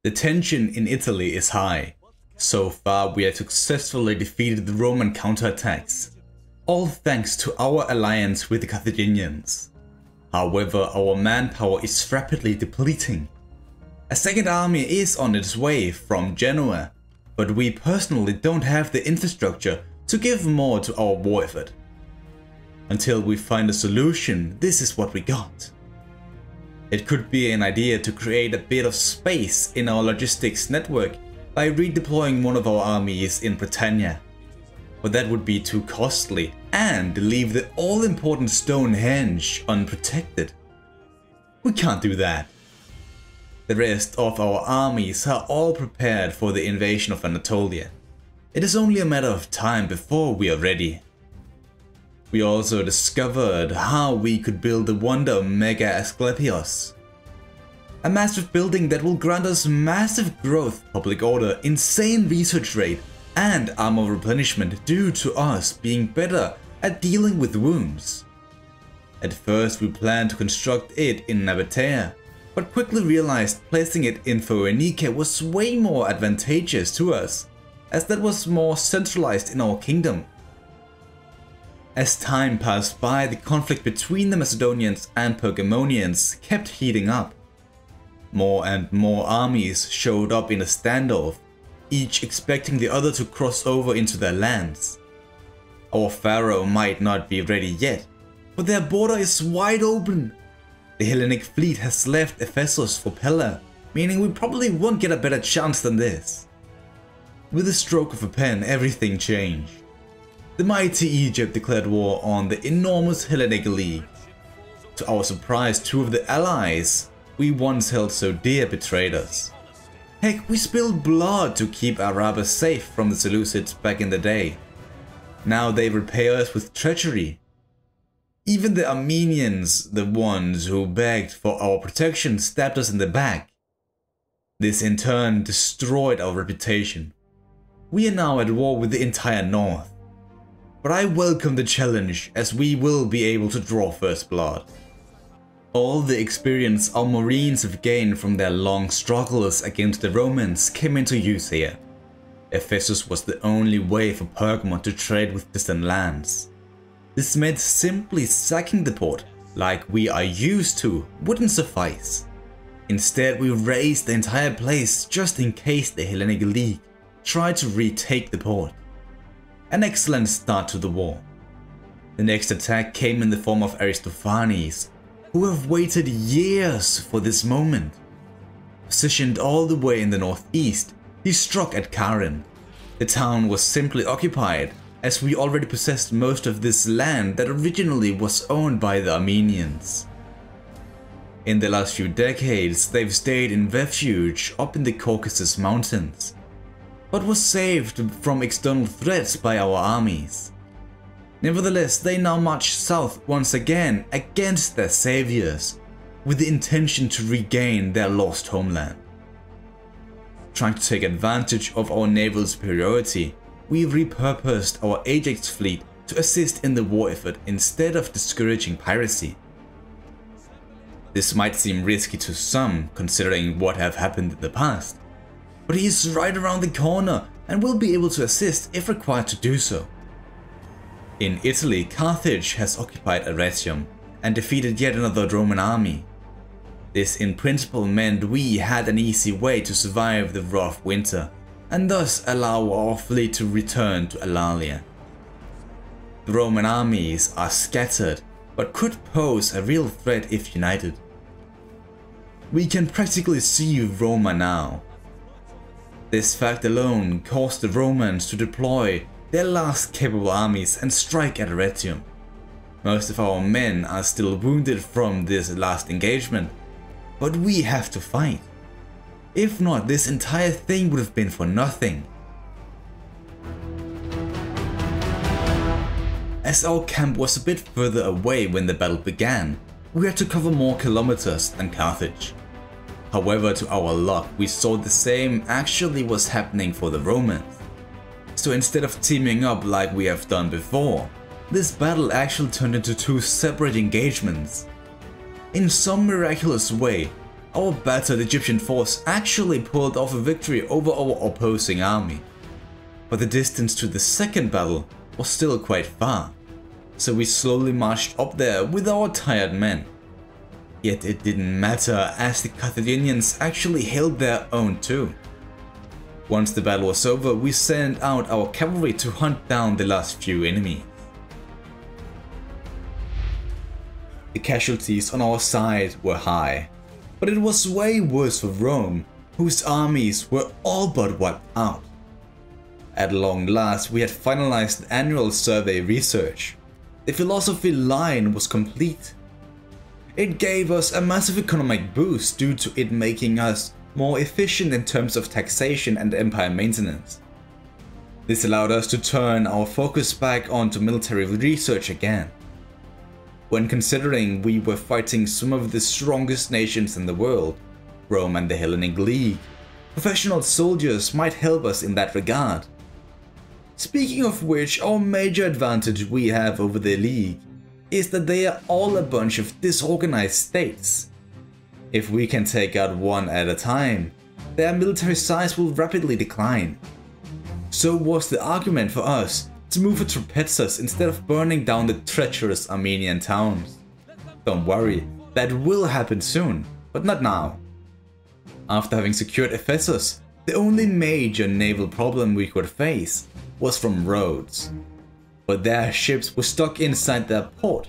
The tension in Italy is high. So far we have successfully defeated the Roman counterattacks, all thanks to our alliance with the Carthaginians. However, our manpower is rapidly depleting. A second army is on its way from Genoa, but we personally don't have the infrastructure to give more to our war effort. Until we find a solution, this is what we got. It could be an idea to create a bit of space in our logistics network by redeploying one of our armies in Britannia. But that would be too costly and leave the all-important Stonehenge unprotected. We can't do that. The rest of our armies are all prepared for the invasion of Anatolia. It is only a matter of time before we are ready. We also discovered how we could build the wonder Mega Asclepios. A massive building that will grant us massive growth, public order, insane research rate, and armor replenishment due to us being better at dealing with wounds. At first we planned to construct it in Nabatea, but quickly realized placing it in Phoenicia was way more advantageous to us, as that was more centralized in our kingdom. As time passed by, the conflict between the Macedonians and Pergamonians kept heating up. More and more armies showed up in a standoff, each expecting the other to cross over into their lands. Our pharaoh might not be ready yet, but their border is wide open. The Hellenic fleet has left Ephesus for Pella, meaning we probably won't get a better chance than this. With the stroke of a pen, everything changed. The mighty Egypt declared war on the enormous Hellenic League. To our surprise, two of the allies we once held so dear betrayed us. Heck, we spilled blood to keep Arabia safe from the Seleucids back in the day. Now they repay us with treachery. Even the Armenians, the ones who begged for our protection, stabbed us in the back. This in turn destroyed our reputation. We are now at war with the entire north. But I welcome the challenge, as we will be able to draw first blood. All the experience our Marines have gained from their long struggles against the Romans came into use here. Ephesus was the only way for Pergamon to trade with distant lands. This meant simply sacking the port, like we are used to, wouldn't suffice. Instead, we razed the entire place just in case the Hellenic League tried to retake the port. An excellent start to the war. The next attack came in the form of Aristophanes, who have waited years for this moment. Positioned all the way in the northeast, he struck at Karen. The town was simply occupied, as we already possessed most of this land that originally was owned by the Armenians. In the last few decades, they've stayed in refuge up in the Caucasus Mountains, but was saved from external threats by our armies. Nevertheless, they now march south once again against their saviors, with the intention to regain their lost homeland. Trying to take advantage of our naval superiority, we repurposed our Ajax fleet to assist in the war effort instead of discouraging piracy. This might seem risky to some, considering what have happened in the past, but he is right around the corner and will be able to assist if required to do so. In Italy, Carthage has occupied Arretium and defeated yet another Roman army. This in principle meant we had an easy way to survive the rough winter, and thus allow our fleet to return to Alalia. The Roman armies are scattered, but could pose a real threat if united. We can practically see Roma now. This fact alone caused the Romans to deploy their last capable armies and strike at Arretium. Most of our men are still wounded from this last engagement, but we have to fight. If not, this entire thing would have been for nothing. As our camp was a bit further away when the battle began, we had to cover more kilometers than Carthage. However, to our luck, we saw the same actually was happening for the Romans. So instead of teaming up like we have done before, this battle actually turned into two separate engagements. In some miraculous way, our battered Egyptian force actually pulled off a victory over our opposing army. But the distance to the second battle was still quite far, so we slowly marched up there with our tired men. Yet it didn't matter, as the Carthaginians actually held their own too. Once the battle was over, we sent out our cavalry to hunt down the last few enemies. The casualties on our side were high, but it was way worse for Rome, whose armies were all but wiped out. At long last, we had finalized the annual survey research. The philosophy line was complete. It gave us a massive economic boost due to it making us more efficient in terms of taxation and empire maintenance. This allowed us to turn our focus back onto military research again. When considering we were fighting some of the strongest nations in the world, Rome and the Hellenic League, professional soldiers might help us in that regard. Speaking of which, our major advantage we have over the League is that they are all a bunch of disorganized states. If we can take out one at a time, their military size will rapidly decline. So was the argument for us to move to Trapezes instead of burning down the treacherous Armenian towns. Don't worry, that will happen soon, but not now. After having secured Ephesus, the only major naval problem we could face was from Rhodes. But their ships were stuck inside their port.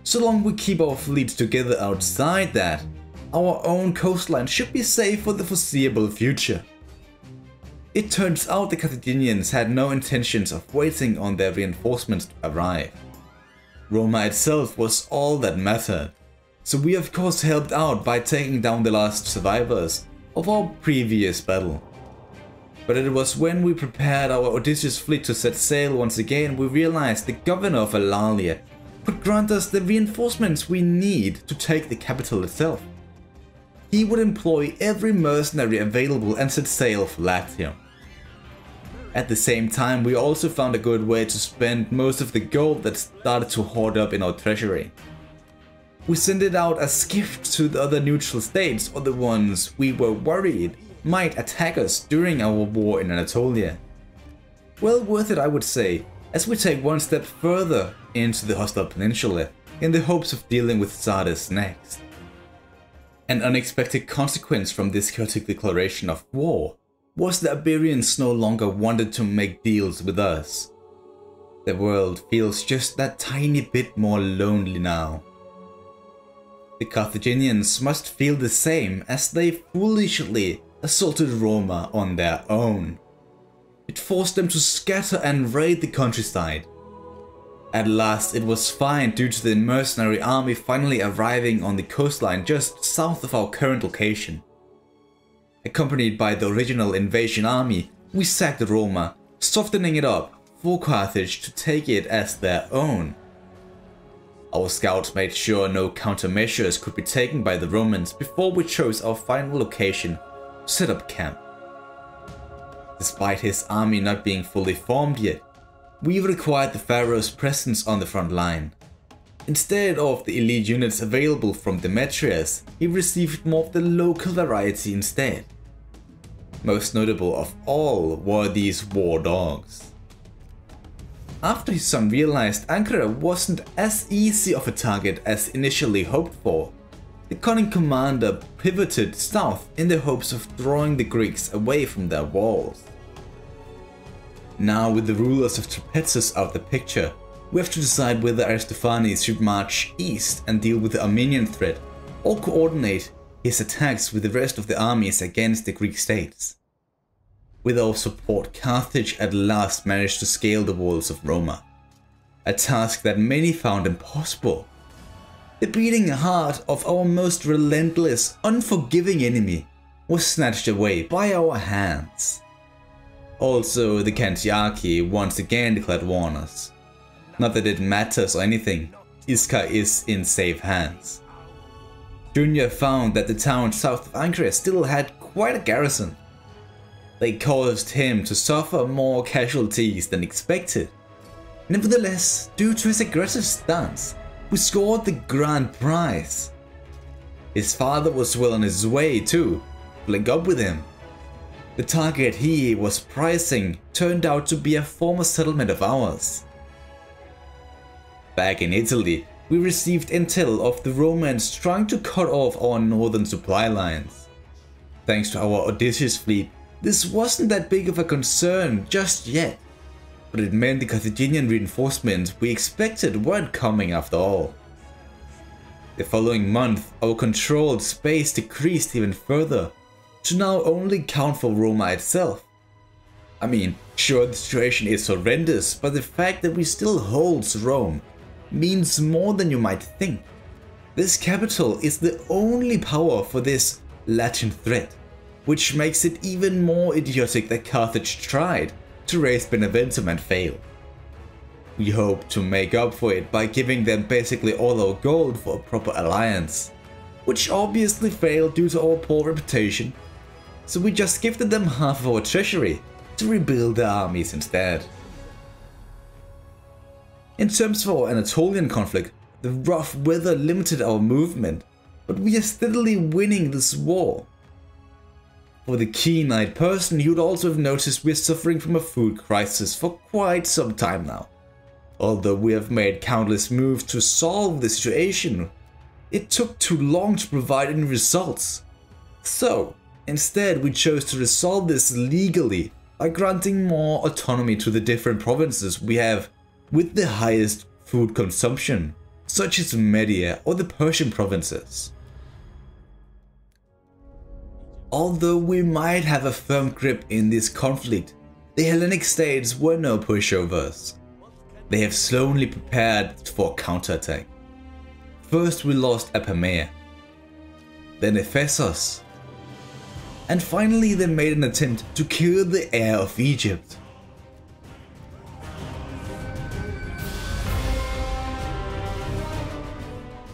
So long we keep our fleets together outside that, our own coastline should be safe for the foreseeable future. It turns out the Carthaginians had no intentions of waiting on their reinforcements to arrive. Roma itself was all that mattered, so we of course helped out by taking down the last survivors of our previous battle. But it was when we prepared our Odysseus fleet to set sail once again we realized the governor of Alalia could grant us the reinforcements we need to take the capital itself. He would employ every mercenary available and set sail for Latium. At the same time, we also found a good way to spend most of the gold that started to hoard up in our treasury. We sent it out as gifts to the other neutral states or the ones we were worried might attack us during our war in Anatolia. Well worth it, I would say, as we take one step further into the hostile peninsula in the hopes of dealing with Sardis next. An unexpected consequence from this chaotic declaration of war was the Iberians no longer wanted to make deals with us. The world feels just that tiny bit more lonely now. The Carthaginians must feel the same as they foolishly assaulted Roma on their own. It forced them to scatter and raid the countryside. At last it was fine due to the mercenary army finally arriving on the coastline just south of our current location. Accompanied by the original invasion army, we sacked Roma, softening it up for Carthage to take it as their own. Our scouts made sure no countermeasures could be taken by the Romans before we chose our final location to set up camp. Despite his army not being fully formed yet, we required the pharaoh's presence on the front line. Instead of the elite units available from Demetrius, he received more of the local variety instead. Most notable of all were these war dogs. After his son realized Ankara wasn't as easy of a target as initially hoped for, the cunning commander pivoted south in the hopes of drawing the Greeks away from their walls. Now with the rulers of Trapezes out of the picture, we have to decide whether Aristophanes should march east and deal with the Armenian threat, or coordinate his attacks with the rest of the armies against the Greek states. With our support, Carthage at last managed to scale the walls of Roma, a task that many found impossible. The beating heart of our most relentless, unforgiving enemy was snatched away by our hands. Also, the Cantiaci once again declared war on us. Not that it matters or anything, Iska is in safe hands. Junior found that the town south of Ankara still had quite a garrison. They caused him to suffer more casualties than expected. Nevertheless, due to his aggressive stance, we scored the grand prize. His father was well on his way too, to link up with him. The target he was pricing turned out to be a former settlement of ours. Back in Italy, we received intel of the Romans trying to cut off our northern supply lines. Thanks to our Odysseus fleet, this wasn't that big of a concern just yet, but it meant the Carthaginian reinforcements we expected weren't coming after all. The following month, our controlled space decreased even further, to now only count for Roma itself. I mean, sure, the situation is horrendous, but the fact that we still hold Rome means more than you might think. This capital is the only power for this Latin threat, which makes it even more idiotic that Carthage tried to raise Beneventum and failed. We hope to make up for it by giving them basically all our gold for a proper alliance, which obviously failed due to our poor reputation, so we just gifted them half of our treasury to rebuild their armies instead. In terms of our Anatolian conflict, the rough weather limited our movement, but we are steadily winning this war. For the keen-eyed person, you'd also have noticed we're suffering from a food crisis for quite some time now. Although we have made countless moves to solve the situation, it took too long to provide any results. So, instead we chose to resolve this legally by granting more autonomy to the different provinces we have with the highest food consumption, such as Media or the Persian provinces. Although we might have a firm grip in this conflict, the Hellenic states were no pushovers. They have slowly prepared for a counterattack. First we lost Apamea, then Ephesus, and finally they made an attempt to kill the heir of Egypt.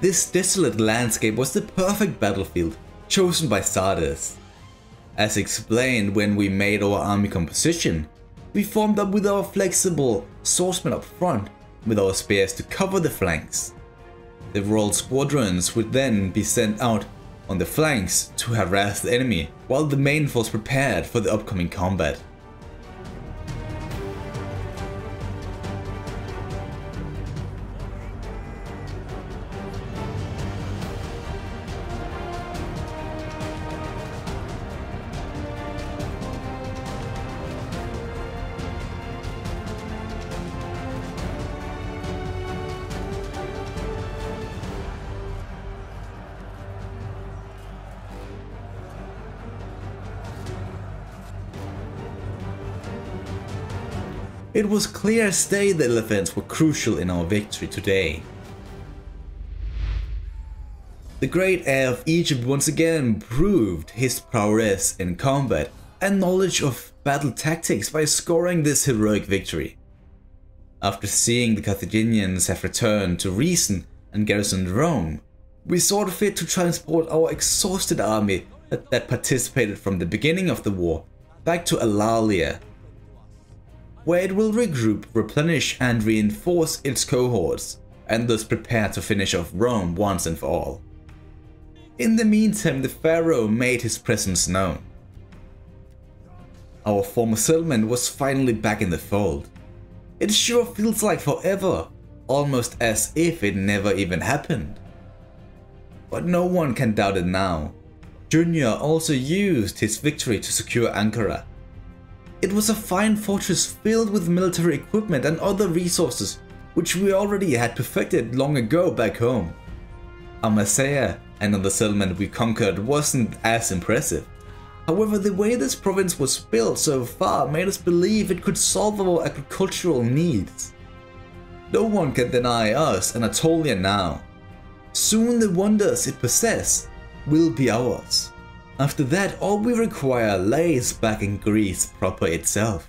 This desolate landscape was the perfect battlefield chosen by Sardis. As explained when we made our army composition, we formed up with our flexible swordsmen up front, with our spears to cover the flanks. The royal squadrons would then be sent out on the flanks to harass the enemy, while the main force prepared for the upcoming combat. It was clear as day the elephants were crucial in our victory today. The great heir of Egypt once again proved his prowess in combat and knowledge of battle tactics by scoring this heroic victory. After seeing the Carthaginians have returned to reason and garrisoned Rome, we saw fit to transport our exhausted army that participated from the beginning of the war back to Alalia, where it will regroup, replenish and reinforce its cohorts, and thus prepare to finish off Rome once and for all. In the meantime, the pharaoh made his presence known. Our former settlement was finally back in the fold. It sure feels like forever, almost as if it never even happened. But no one can doubt it now. Junior also used his victory to secure Ankara. It was a fine fortress filled with military equipment and other resources which we already had perfected long ago back home. Amasea, another settlement we conquered, wasn't as impressive. However, the way this province was built so far made us believe it could solve our agricultural needs. No one can deny us Anatolia now. Soon the wonders it possesses will be ours. After that, all we require lays back in Greece proper itself.